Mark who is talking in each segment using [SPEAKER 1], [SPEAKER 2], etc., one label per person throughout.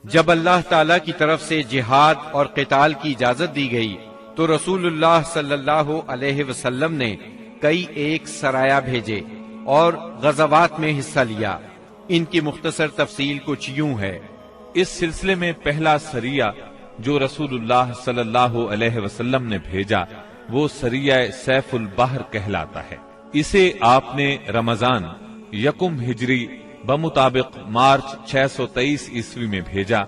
[SPEAKER 1] جب اللہ تعالی کی طرف سے جہاد اور قتال کی اجازت دی گئی تو رسول اللہ صلی اللہ علیہ وسلم نے کئی ایک سرایا بھیجے اور غزوات میں حصہ لیا۔ ان کی مختصر تفصیل کچھ یوں ہے۔
[SPEAKER 2] اس سلسلے میں پہلا سریہ جو رسول اللہ صلی اللہ علیہ وسلم نے بھیجا وہ سریہ سیف البحر کہلاتا ہے۔ اسے آپ نے رمضان یکم ہجری بمطابق مارچ 623 عیسوی میں بھیجا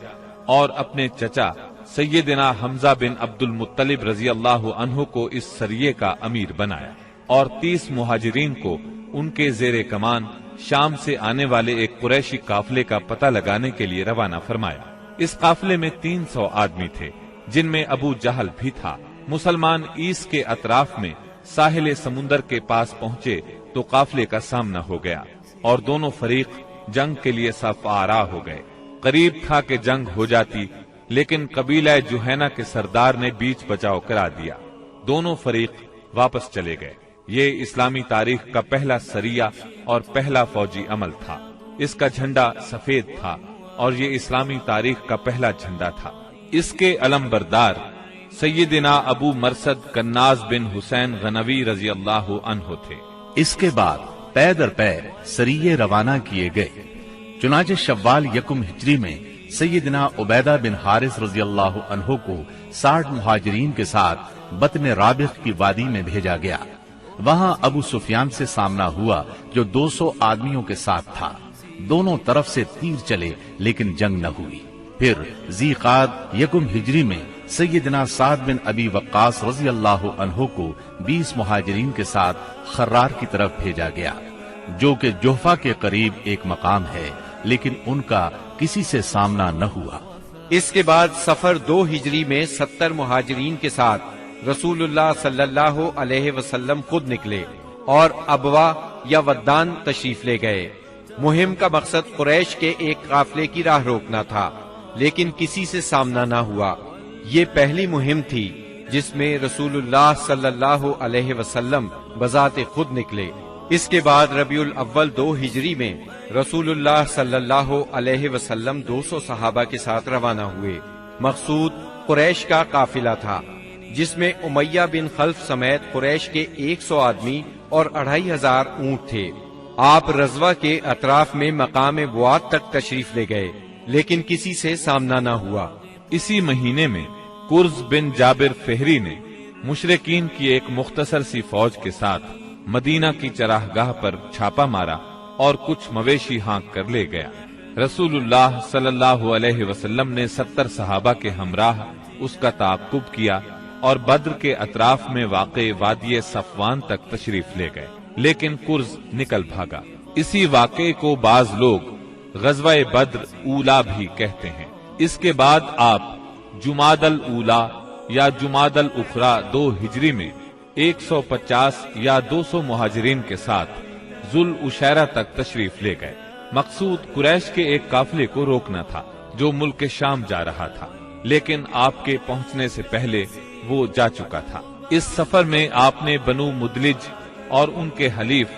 [SPEAKER 2] اور اپنے چچا سیدنا حمزہ بن عبد المطلب رضی اللہ عنہ کو اس سریے کا امیر بنایا اور 30 مہاجرین کو ان کے زیر کمان شام سے آنے والے ایک قریشی قافلے کا پتہ لگانے کے لیے روانہ فرمایا۔ اس قافلے میں 300 آدمی تھے جن میں ابو جہل بھی تھا۔ مسلمان ایس کے اطراف میں ساحل سمندر کے پاس پہنچے تو قافلے کا سامنا ہو گیا اور دونوں فریق جنگ کے لیے صف آرا ہو گئے۔ قریب تھا کہ جنگ ہو جاتی لیکن قبیلہ جوہینہ کے سردار نے بیچ بچاؤ کرا دیا۔ دونوں فریق واپس چلے گئے۔ یہ اسلامی تاریخ کا پہلا سریہ اور پہلا فوجی عمل تھا۔ اس کا جھنڈا سفید تھا اور یہ اسلامی تاریخ کا پہلا جھنڈا تھا۔ اس کے علم بردار سیدنا ابو مرصد کناز بن حسین غنوی رضی اللہ عنہ تھے۔
[SPEAKER 3] اس کے بعد پے در پے سریے روانہ کیے گئے۔ چنانچہ شوال یکم ہجری میں سیدنا عبیدہ بن حارث رضی اللہ عنہ کو 60 مہاجرین کے ساتھ بطن رابغ کی وادی میں بھیجا گیا۔ وہاں ابو سفیان سے سامنا ہوا جو 200 آدمیوں کے ساتھ تھا۔ دونوں طرف سے تیر چلے لیکن جنگ نہ ہوئی۔ پھر ذی قعد یکم ہجری میں سیدنا سعد بن ابی وقاص رضی اللہ عنہ کو 20 مہاجرین کے ساتھ خرار کی طرف بھیجا گیا جو کہ جوفا کے قریب ایک مقام ہے، لیکن ان کا کسی سے سامنا نہ ہوا۔
[SPEAKER 1] اس کے بعد سفر 2 ہجری میں 70 مہاجرین کے ساتھ رسول اللہ صلی اللہ علیہ وسلم خود نکلے اور ابوا یا ودان تشریف لے گئے۔ مہم کا مقصد قریش کے ایک قافلے کی راہ روکنا تھا لیکن کسی سے سامنا نہ ہوا۔ یہ پہلی مہم تھی جس میں رسول اللہ صلی اللہ علیہ وسلم بذات خود نکلے۔ اس کے بعد ربیع الاول 2 ہجری میں رسول اللہ صلی اللہ علیہ وسلم 200 صحابہ کے ساتھ روانہ ہوئے۔ مقصود قریش کا قافلہ تھا جس میں امیہ بن خلف سمیت قریش کے 100 آدمی اور 2500 اونٹ تھے۔ آپ رضوہ کے اطراف میں مقام بواد تک تشریف لے گئے لیکن کسی سے سامنا نہ ہوا۔
[SPEAKER 2] اسی مہینے میں کرز بن جابر فہری نے مشرکین کی ایک مختصر سی فوج کے ساتھ مدینہ کی چراگاہ پر چھاپا مارا اور کچھ مویشی ہانک کر لے گیا۔ رسول اللہ صلی اللہ علیہ وسلم نے 70 صحابہ کے ہمراہ اس کا تعاقب کیا اور بدر کے اطراف میں واقع وادی صفوان تک تشریف لے گئے لیکن کرز نکل بھاگا۔ اسی واقعے کو بعض لوگ غزوہ بدر اولا بھی کہتے ہیں۔ اس کے بعد آپ جمادی الاولا یا جمادی الاخری 2 ہجری میں 150 یا 200 مہاجرین کے ساتھ ذوالعشیرہ تک تشریف لے گئے۔ مقصود قریش کے ایک قافلے کو روکنا تھا جو ملک شام جا رہا تھا لیکن آپ کے پہنچنے سے پہلے وہ جا چکا تھا۔ اس سفر میں آپ نے بنو مدلج اور ان کے حلیف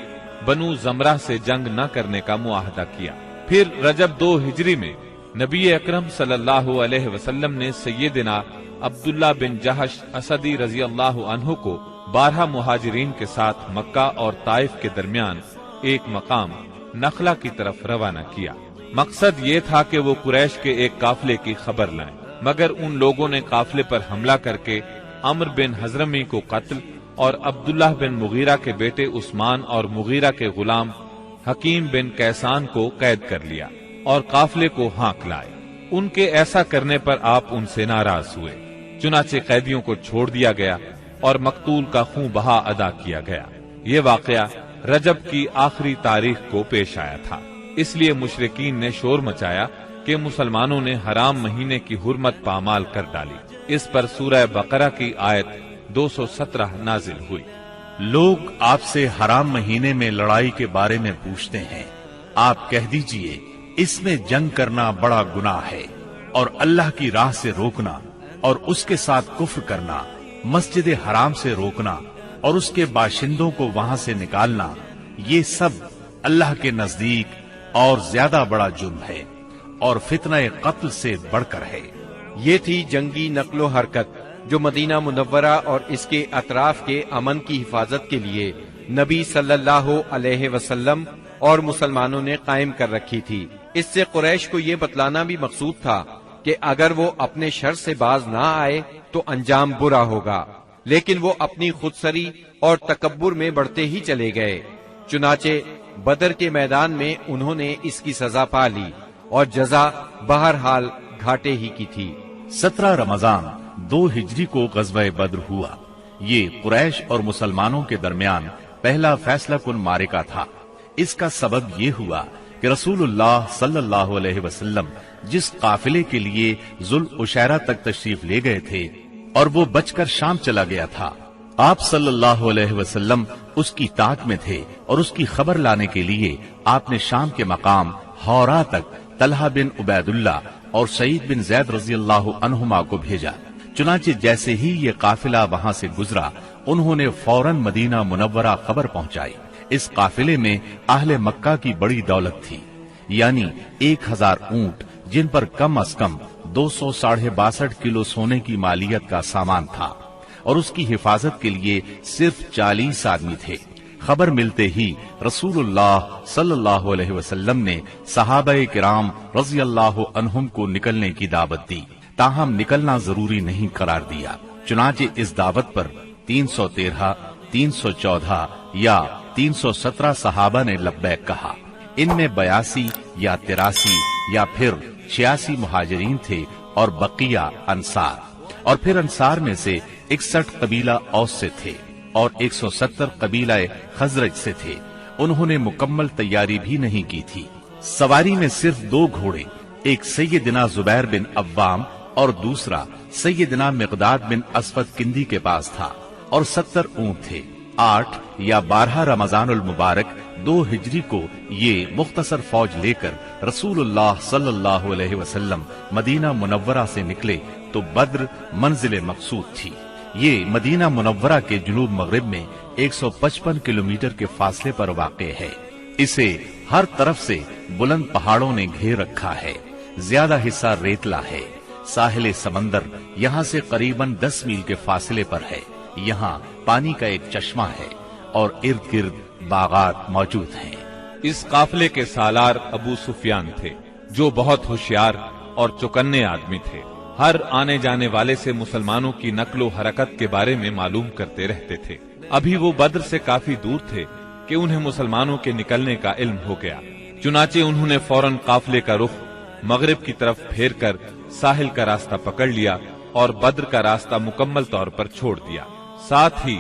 [SPEAKER 2] بنو زمرہ سے جنگ نہ کرنے کا معاہدہ کیا۔ پھر رجب 2 ہجری میں نبی اکرم صلی اللہ علیہ وسلم نے سیدنا عبداللہ بن جہش اسدی رضی اللہ عنہ کو 12 مہاجرین کے ساتھ مکہ اور طائف کے درمیان ایک مقام نخلہ کی طرف روانہ کیا۔ مقصد یہ تھا کہ وہ قریش کے ایک قافلے کی خبر لائیں، مگر ان لوگوں نے قافلے پر حملہ کر کے عمرو بن حضرمی کو قتل اور عبداللہ بن مغیرہ کے بیٹے عثمان اور مغیرہ کے غلام حکیم بن کیسان کو قید کر لیا اور قافلے کو ہانک لائے۔ ان کے ایسا کرنے پر آپ ان سے ناراض ہوئے، چنانچہ قیدیوں کو چھوڑ دیا گیا اور مقتول کا خون بہا ادا کیا گیا۔ یہ واقعہ رجب کی آخری تاریخ کو پیش آیا تھا، اس لیے مشرکین نے شور مچایا کہ مسلمانوں نے حرام مہینے کی حرمت پامال کر ڈالی۔ اس پر سورہ بقرہ کی آیت 217 نازل ہوئی۔
[SPEAKER 3] لوگ آپ سے حرام مہینے میں لڑائی کے بارے میں پوچھتے ہیں، آپ کہہ دیجئے اس میں جنگ کرنا بڑا گناہ ہے، اور اللہ کی راہ سے روکنا اور اس کے ساتھ کفر کرنا، مسجد حرام سے روکنا اور اس کے باشندوں کو وہاں سے نکالنا، یہ سب اللہ کے نزدیک اور زیادہ بڑا جرم ہے، اور فتنہ قتل سے بڑھ کر ہے۔
[SPEAKER 1] یہ تھی جنگی نقل و حرکت جو مدینہ منورہ اور اس کے اطراف کے امن کی حفاظت کے لیے نبی صلی اللہ علیہ وسلم اور مسلمانوں نے قائم کر رکھی تھی۔ اس سے قریش کو یہ بتلانا بھی مقصود تھا کہ اگر وہ اپنے شر سے باز نہ آئے تو انجام برا ہوگا، لیکن وہ اپنی خودسری اور تکبر میں بڑھتے ہی چلے گئے۔ چنانچہ بدر کے میدان میں انہوں نے اس کی سزا پا لی اور جزا بہرحال گھاٹے ہی کی تھی۔
[SPEAKER 3] 17 رمضان 2 ہجری کو غزوہ بدر ہوا۔ یہ قریش اور مسلمانوں کے درمیان پہلا فیصلہ کن معرکہ تھا۔ اس کا سبب یہ ہوا کہ رسول اللہ صلی اللہ علیہ وسلم جس قافلے کے لیے ذوالعشیرہ تک تشریف لے گئے تھے اور وہ بچ کر شام چلا گیا تھا، آپ صلی اللہ علیہ وسلم اس کی تاک میں تھے اور اس کی خبر لانے کے لیے آپ نے شام کے مقام حورا تک طلحہ بن عبید اللہ اور سعید بن زید رضی اللہ عنہما کو بھیجا۔ چنانچہ جیسے ہی یہ قافلہ وہاں سے گزرا، انہوں نے فوراً مدینہ منورہ خبر پہنچائی۔ اس قافلے میں اہل مکہ کی بڑی دولت تھی، یعنی 1000 اونٹ جن پر کم از کم 262 کلو سونے کی مالیت کا سامان تھا، اور اس کی حفاظت کے لیے صرف 40 آدمی تھے۔ خبر ملتے ہی رسول اللہ صلی اللہ علیہ وسلم نے صحابہ کرام رضی اللہ عنہم کو نکلنے کی دعوت دی، تاہم نکلنا ضروری نہیں قرار دیا۔ چنانچہ اس دعوت پر 313، 314 یا 317 صحابہ نے لبیک کہا۔ ان میں 82 یا 83 یا پھر 86 مہاجرین تھے اور بقیہ انصار، اور پھر انصار میں سے 61 قبیلہ اوس سے تھے اور 170 قبیلہ خزرج سے تھے۔ انہوں نے مکمل تیاری بھی نہیں کی تھی۔ سواری میں صرف 2 گھوڑے، ایک سیدنا زبیر بن عوام اور دوسرا سیدنا مقداد بن اسود کندی کے پاس تھا، اور 70 اونٹ تھے۔ 8 یا 12 رمضان المبارک 2 ہجری کو یہ مختصر فوج لے کر رسول اللہ صلی اللہ علیہ وسلم مدینہ منورہ سے نکلے تو بدر منزل مقصود تھی۔ یہ مدینہ منورہ کے جنوب مغرب میں 155 کلومیٹر کے فاصلے پر واقع ہے۔ اسے ہر طرف سے بلند پہاڑوں نے گھیر رکھا ہے، زیادہ حصہ ریتلا ہے۔ ساحل سمندر یہاں سے قریباً 10 میل کے فاصلے پر ہے۔ یہاں پانی کا ایک چشمہ ہے اور ارد گرد باغات موجود ہیں۔
[SPEAKER 2] اس قافلے کے سالار ابو سفیان تھے، جو بہت ہوشیار اور چوکنے آدمی تھے۔ ہر آنے جانے والے سے مسلمانوں کی نقل و حرکت کے بارے میں معلوم کرتے رہتے تھے۔ ابھی وہ بدر سے کافی دور تھے کہ انہیں مسلمانوں کے نکلنے کا علم ہو گیا۔ چنانچہ انہوں نے فوراً قافلے کا رخ مغرب کی طرف پھیر کر ساحل کا راستہ پکڑ لیا اور بدر کا راستہ مکمل طور پر چھوڑ دیا۔ ساتھ ہی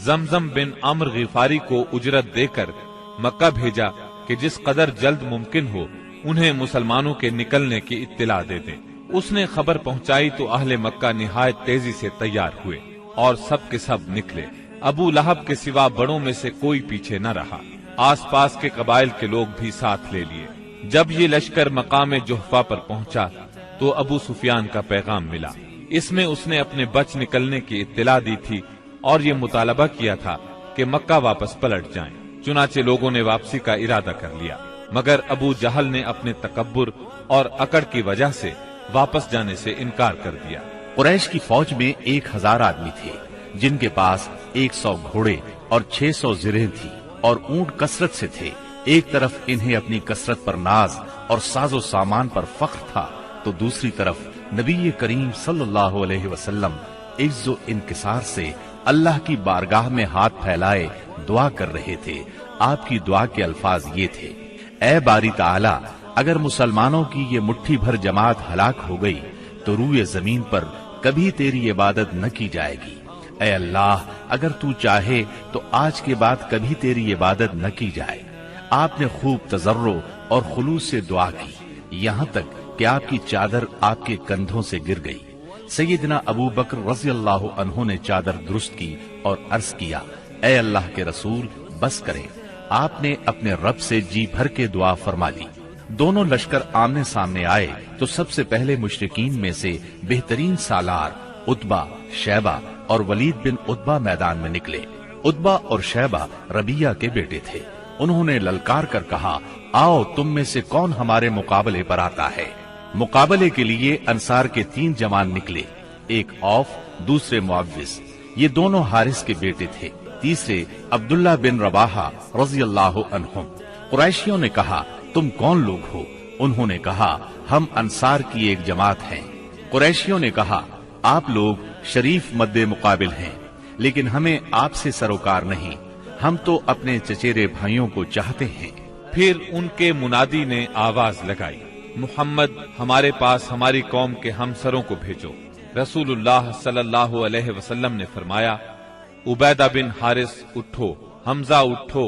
[SPEAKER 2] زمزم بن عمرو غفاری کو اجرت دے کر مکہ بھیجا کہ جس قدر جلد ممکن ہو انہیں مسلمانوں کے نکلنے کی اطلاع دے دیں۔ اس نے خبر پہنچائی تو اہل مکہ نہایت تیزی سے تیار ہوئے اور سب کے سب نکلے۔ ابو لہب کے سوا بڑوں میں سے کوئی پیچھے نہ رہا۔ آس پاس کے قبائل کے لوگ بھی ساتھ لے لیے۔ جب یہ لشکر مقام جحفہ پر پہنچا تو ابو سفیان کا پیغام ملا۔ اس میں اس نے اپنے بچ نکلنے کی اطلاع دی تھی اور یہ مطالبہ کیا تھا کہ مکہ واپس پلٹ جائیں۔ چنانچہ لوگوں نے واپسی کا ارادہ کر لیا، مگر ابو جہل نے اپنے تکبر اور اکڑ کی وجہ سے واپس جانے سے انکار کر دیا۔
[SPEAKER 3] قریش کی فوج میں 1000 آدمی تھے، جن کے پاس 100 گھوڑے اور 600 زرہیں تھی اور اونٹ کثرت سے تھے۔ ایک طرف انہیں اپنی کثرت پر ناز اور ساز و سامان پر فخر تھا، تو دوسری طرف نبی کریم صلی اللہ علیہ وسلم عز و انکسار سے اللہ کی بارگاہ میں ہاتھ پھیلائے دعا کر رہے تھے۔ آپ کی دعا کے الفاظ یہ تھے: اے باری تعالی، اگر مسلمانوں کی یہ مٹھی بھر جماعت ہلاک ہو گئی تو روئے زمین پر کبھی تیری عبادت نہ کی جائے گی۔ اے اللہ، اگر تو چاہے تو آج کے بعد کبھی تیری عبادت نہ کی جائے۔ آپ نے خوب تضرع اور خلوص سے دعا کی، یہاں تک کہ آپ کی چادر آپ کے کندھوں سے گر گئی۔ سیدنا ابو بکر رضی اللہ عنہ نے چادر درست کی اور عرض کیا: اے اللہ کے رسول، بس کریں۔ آپ نے اپنے رب سے جی بھر کے دعا فرما لی۔ دونوں لشکر آمنے سامنے آئے تو سب سے پہلے مشرکین میں سے بہترین سالار عتبہ، شیبہ اور ولید بن عتبہ میدان میں نکلے۔ عتبہ اور شیبہ ربیہ کے بیٹے تھے۔ انہوں نے للکار کر کہا: آؤ، تم میں سے کون ہمارے مقابلے پر آتا ہے؟ मुकाबले के लिए अंसार के 3 जवान निकले, एक औफ, दूसरे मुअव्विस। ये दोनों हारिस के बेटे थे, तीसरे अब्दुल्ला बिन रवाहा रज़ियल्लाहु अन्हुम। कुरैशियों ने कहा, तुम कौन लोग हो? उन्होंने कहा, हम अंसार की एक जमात हैं। कुरैशियों ने कहा, आप लोग शरीफ मद्दे मुकाबिल हैं, लेकिन हमें आपसे सरोकार नहीं, हम तो अपने चचेरे भाइयों को चाहते हैं।
[SPEAKER 2] फिर उनके मुनादी ने आवाज लगाई, मुहम्मद, हमारे पास हमारी कौम के हमसरों को भेजो। रसूलुल्लाह सल्लल्लाहु अलैहि वसल्लम ने फरमाया, उबैदा बिन हारिस उठो, हमजा उठो,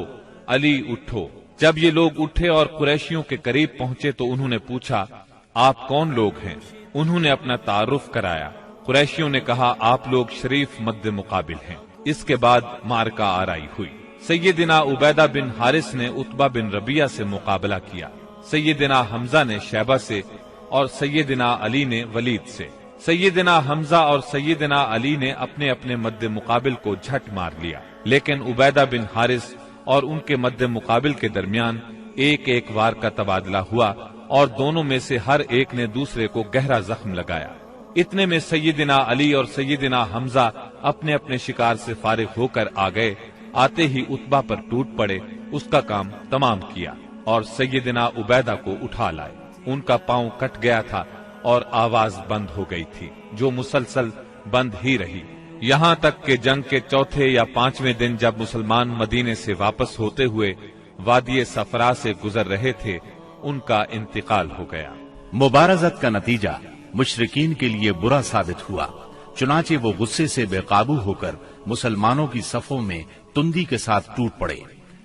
[SPEAKER 2] अली उठो। जब ये लोग उठे और कुरैशियों के करीब पहुंचे तो उन्होंने पूछा, आप कौन लोग हैं? उन्होंने अपना तारुफ कराया। कुरैशियों ने कहा, आप लोग शरीफ मद्दे मुकाबिल हैं। इसके बाद मारका आराई हुई। सैयदिना उबैदा बिन हारिस ने उतबा बिन रबिया से मुकाबला किया। सैयदिना हमजा ने शैबा से और सैयदिना अली ने वलीद से। सैयदिना हमजा और सैयदिना अली ने अपने अपने मद्दे मुकाबिल को झट मार लिया, लेकिन उबैदा बिन हारिस और उनके मद्दे मुकाबिल के दरमियान एक एक वार का तबादला हुआ और दोनों में से हर एक ने दूसरे को गहरा जख्म लगाया। इतने में सैयदिना अली और सैयदिना हमजा अपने अपने शिकार से फारिग होकर आ गए। आते ही उतबा पर टूट पड़े, उसका काम तमाम किया और सैयदिना उबैदा को उठा लाए। उनका पांव कट गया था और आवाज बंद हो गई थी, जो मुसलसल बंद ही रही, यहाँ तक कि जंग के चौथे या 5वें दिन जब मुसलमान मदीने से वापस होते हुए वादी सफरा से गुजर रहे थे, उनका इंतकाल हो गया।
[SPEAKER 3] मुबारजत का नतीजा मुशरिकीन के लिए बुरा साबित हुआ। चुनाचे वो गुस्से से बेकाबू होकर मुसलमानों की सफों में तुंदी के साथ टूट पड़े।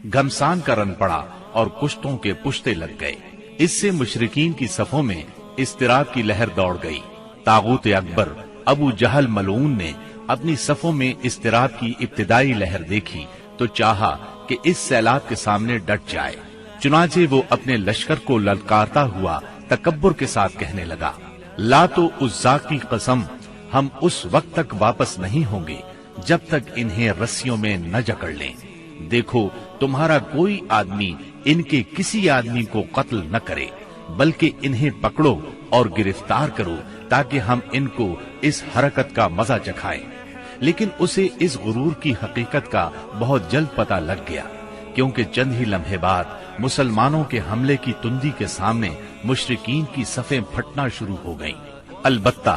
[SPEAKER 3] घमसान का रन पड़ा और कुश्तों के पुश्ते लग गए। इससे मुशरिकीन की सफों में इस्तिराब की लहर दौड़ गई। तागूत अकबर अबू जहल मलऊन ने अपनी सफों में इस्तिराब की इब्तिदाई लहर देखी तो चाहा कि इस सैलाब के सामने डट जाए। चुनाचे वो अपने लश्कर को ललकारता हुआ तकब्बुर के साथ कहने लगा, लातो उज़्ज़ा की कसम, हम उस वक्त तक वापस नहीं होंगे जब तक इन्हें रस्सियों में न जकड़ लें। देखो, तुम्हारा कोई आदमी इनके किसी आदमी को कत्ल न करे, बल्कि इन्हें पकड़ो और गिरफ्तार करो ताकि हम इनको इस हरकत का मजा चखाएं। लेकिन उसे इस गुरूर की हकीकत का बहुत जल्द पता लग गया, क्योंकि चंद ही लम्हे बाद मुसलमानों के हमले की तुंदी के सामने मुशरिकीन की सफें फटना शुरू हो गईं। अलबत्ता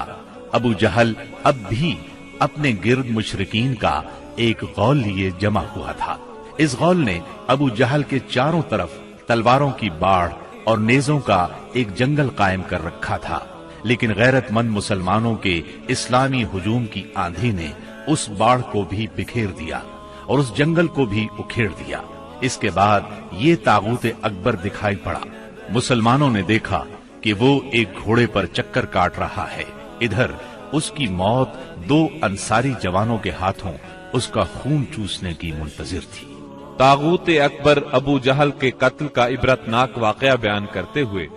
[SPEAKER 3] अबू जहल अब भी अपने गिर्द मुशरिकीन का एक गौल लिए जमा हुआ था। इस गौल ने अबू जहल के चारों तरफ तलवारों की बाढ़ और नेजों का एक जंगल कायम कर रखा था। लेकिन गैरतमंद मुसलमानों के इस्लामी हुजूम की आंधी ने उस बाढ़ को भी बिखेर दिया और उस जंगल को भी उखेड़ दिया। इसके बाद ये तागूत अकबर दिखाई पड़ा। मुसलमानों ने देखा कि वो एक घोड़े पर चक्कर काट रहा है। इधर उसकी मौत 2 अंसारी जवानों के हाथों उसका खून चूसने की मुंतजिर थी।
[SPEAKER 2] तागूत अकबर अबू जहल के कत्ल का इबरतनाक वाकया बयान करते हुए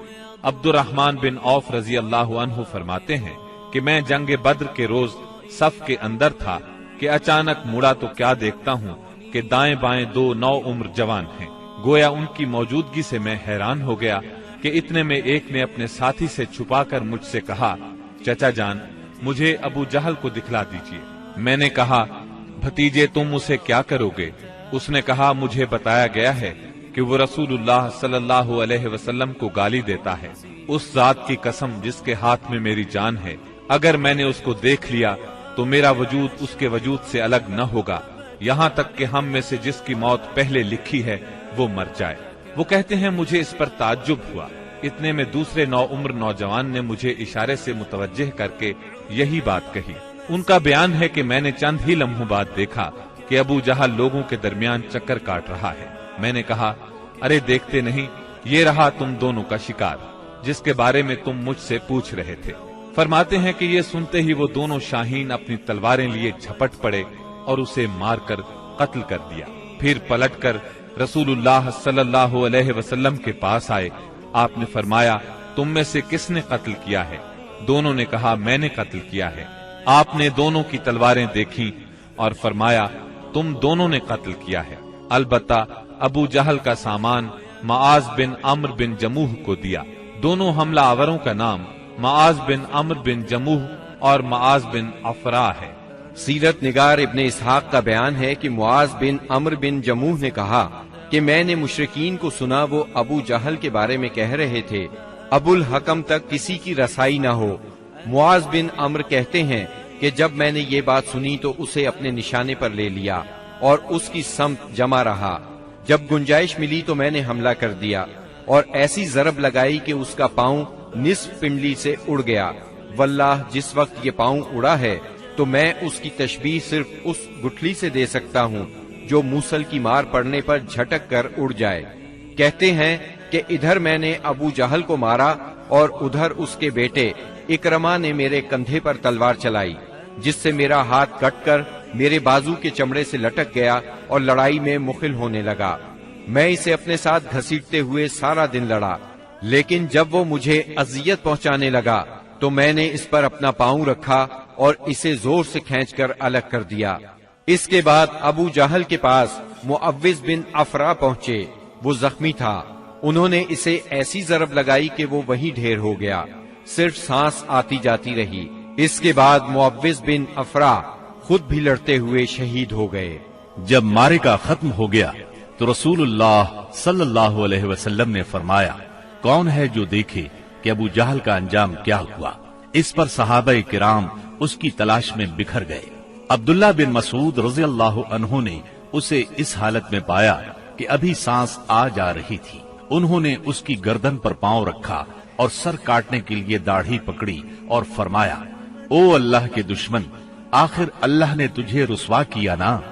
[SPEAKER 2] अब्दुर्रहमान बिन औफ रजी अल्लाह अन्हु फरमाते हैं कि मैं जंग बद्र के रोज सफ के अंदर था कि अचानक मुड़ा तो क्या देखता हूँ कि दाएं बाएं 2 नौ उम्र जवान हैं। गोया उनकी मौजूदगी से मैं हैरान हो गया कि इतने में एक ने अपने साथी से छुपाकर मुझसे कहा, चचा जान, मुझे अबू जहल को दिखला दीजिए। मैंने कहा, भतीजे तुम उसे क्या करोगे? उसने कहा, मुझे बताया गया है कि वो रसूलुल्लाह सल्लल्लाहु अलैहि वसल्लम को गाली देता है। उस जात की कसम जिसके हाथ में मेरी जान है, अगर मैंने उसको देख लिया तो मेरा वजूद उसके वजूद से अलग न होगा, यहाँ तक कि हम में से जिसकी मौत पहले लिखी है वो मर जाए। वो कहते हैं, मुझे इस पर ताज्जुब हुआ। इतने में दूसरे 9 उम्र नौजवान ने मुझे इशारे से मुतवज्जह करके यही बात कही। उनका बयान है कि मैंने चंद ही लम्हों बाद देखा कि अबू जहल लोगों के दरमियान चक्कर काट रहा है। मैंने कहा, अरे देखते नहीं, ये रहा तुम दोनों का शिकार जिसके बारे में तुम मुझसे पूछ रहे थे। फरमाते हैं कि ये सुनते ही वो दोनों शाहीन अपनी तलवारें लिए झपट पड़े और उसे मारकर कत्ल कर दिया। फिर पलटकर रसूलुल्लाह सल्लल्लाहु अलैहि वसल्लम के पास आए। आपने फरमाया, तुम में से किसने कत्ल किया है? दोनों ने कहा, मैंने कत्ल किया है। आपने दोनों की तलवारें देखी और फरमाया, तुम दोनों ने कत्ल किया है। अलबत्ता अबू जहल का सामान मआज बिन अम्र बिन जमूह को दिया। दोनों हमला आवरों का नाम मुआज बिन अम्र बिन जमूह और मुआज बिन अफरा है।
[SPEAKER 1] सीरत निगार इब्ने इसहाक का बयान है कि मुआज बिन अम्र बिन जमूह ने कहा कि मैंने मुशरिकीन को सुना वो अबू जहल के बारे में कह रहे थे अबुल हकम तक किसी की रसाई न हो। मुआज बिन अम्र कहते हैं कि जब मैंने ये बात सुनी तो उसे अपने निशाने पर ले लिया और उसकी समत जमा रहा। जब गुंजाइश मिली तो मैंने हमला कर दिया और ऐसी जरब लगाई कि उसका पांव निस्फ पिंडली से उड़ गया। वल्लाह जिस वक्त ये पांव उड़ा है तो मैं उसकी तशबीह सिर्फ उस गुठली से दे सकता हूँ जो मूसल की मार पड़ने पर झटक कर उड़ जाए। कहते हैं कि इधर मैंने अबू जहल को मारा और उधर उसके बेटे इकरमा ने मेरे कंधे पर तलवार चलाई, जिससे मेरा हाथ कटकर मेरे बाजू के चमड़े से लटक गया और लड़ाई में मुखिल होने लगा। मैं इसे अपने साथ घसीटते हुए सारा दिन लड़ा, लेकिन जब वो मुझे अजियत पहुंचाने लगा तो मैंने इस पर अपना पांव रखा और इसे जोर से खींचकर अलग कर दिया। इसके बाद अबू जहल के पास मुअव्विज बिन अफरा पहुंचे। वो जख्मी था। उन्होंने इसे ऐसी जरब लगाई कि वो वहीं ढेर हो गया, सिर्फ सांस आती जाती रही। इसके बाद मुअव्विज बिन अफरा खुद भी लड़ते हुए शहीद हो गए।
[SPEAKER 3] जब मारिका खत्म हो गया तो रसूलुल्लाह सल्लल्लाहु अलैहि वसल्लम ने फरमाया, कौन है जो देखे कि अबू जहल का अंजाम क्या हुआ। इस पर सहाबा किराम उसकी तलाश में बिखर गए। अब्दुल्ला बिन मसूद रज़ियल्लाहु अन्हु ने उसे इस हालत में पाया कि अभी सांस आ जा रही थी। उन्होंने उसकी गर्दन पर पांव रखा और सर काटने के लिए दाढ़ी पकड़ी और फरमाया, ओ अल्लाह के दुश्मन, आखिर अल्लाह ने तुझे रुसवा किया ना।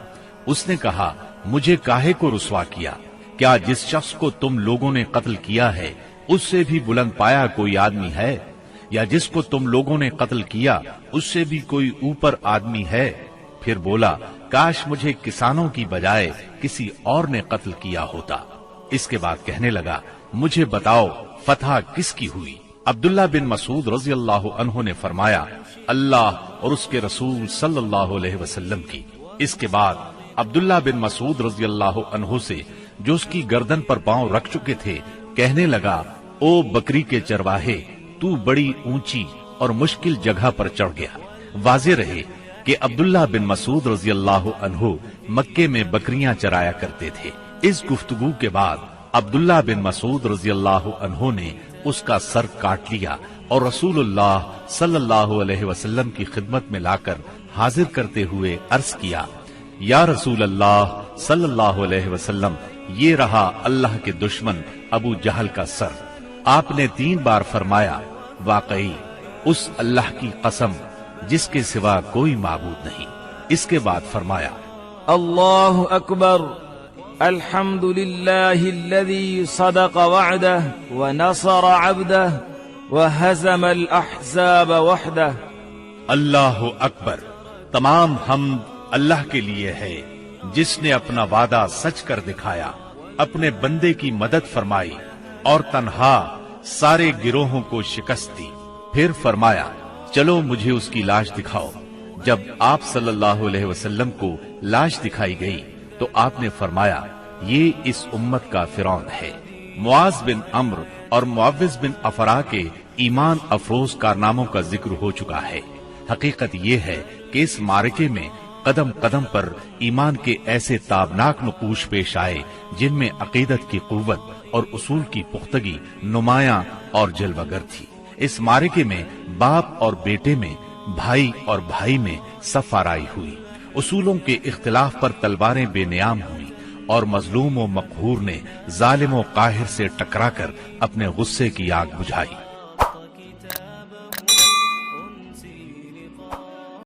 [SPEAKER 3] उसने कहा, मुझे काहे को रुसवा किया? क्या जिस शख्स को तुम लोगों ने कत्ल किया है उससे भी बुलंद पाया कोई आदमी है, या जिसको तुम लोगों ने कत्ल किया उससे भी कोई ऊपर आदमी है? फिर बोला, काश मुझे किसानों की बजाय किसी और ने कत्ल किया होता। इसके बाद कहने लगा, मुझे बताओ फतह किसकी हुई? अब्दुल्ला बिन मसूद रज़ियल्लाहु अन्हु ने फरमाया, अल्लाह और उसके रसूल सल्लल्लाहु अलैहि वसल्लम की। इसके बाद अब्दुल्ला बिन मसूद रज़ियल्लाहु अन्हु से, जो उसकी गर्दन पर पांव रख चुके थे, कहने लगा, ओ बकरी के चरवाहे, तू बड़ी ऊंची और मुश्किल जगह पर चढ़ गया। वाज़ेह रहे कि अब्दुल्ला बिन मसूद रज़ियल्लाहु अन्हु मक्के में बकरियां चराया करते थे। इस गुफ्तगू के बाद अब्दुल्ला बिन मसूद रज़ियल्लाहु अन्हु ने उसका सर काट लिया और रसूलुल्लाह सल्लल्लाहु अलैहि वसल्लम की खिदमत में लाकर हाजिर करते हुए अर्ज किया, या रसूल अल्लाह सल्लल्लाहु अलैहि वसल्लम, ये रहा अल्लाह के दुश्मन अबू जहल का सर। आपने 3 बार फरमाया, वाकई उस अल्लाह की कसम जिसके सिवा कोई माबूद नहीं। इसके बाद फरमाया,
[SPEAKER 4] अल्लाहु अकबर, अल्हम्दुलिल्लाहिल्लज़ी सदक़ वअदह व नसर अब्दह व हज़मल अहज़ाब वहदह।
[SPEAKER 3] अल्लाहु अकबर, तमाम हमद अल्लाह के लिए है जिसने अपना वादा सच कर दिखाया, अपने बंदे की मदद फरमाई और तन्हा सारे गिरोहों को शिकस्त दी। फिर फरमाया, चलो मुझे उसकी लाश दिखाओ। जब आप सल्लल्लाहु अलैहि वसल्लम को लाश दिखाई गई तो आपने फरमाया, ये इस उम्मत का फिरौन है। मुआज बिन अम्र और मुअव्विज बिन अफरा के ईमान अफरोज कारनामों का जिक्र हो चुका है। हकीकत ये है कि इस मारके में कदम कदम पर ईमान के ऐसे ताबनाक नुकूश पेश आए जिनमें अकीदत की कुव्वत और उसूल की पुख्तगी नुमायां और जलवागर थी। इस मारके में बाप और बेटे में, भाई और भाई में सफाराई हुई। उसूलों के इख्तिलाफ पर तलवारें बेनियाम हुई और मजलूम व मकहूर ने जालिम व काहिर से टकराकर अपने गुस्से की आग बुझाई।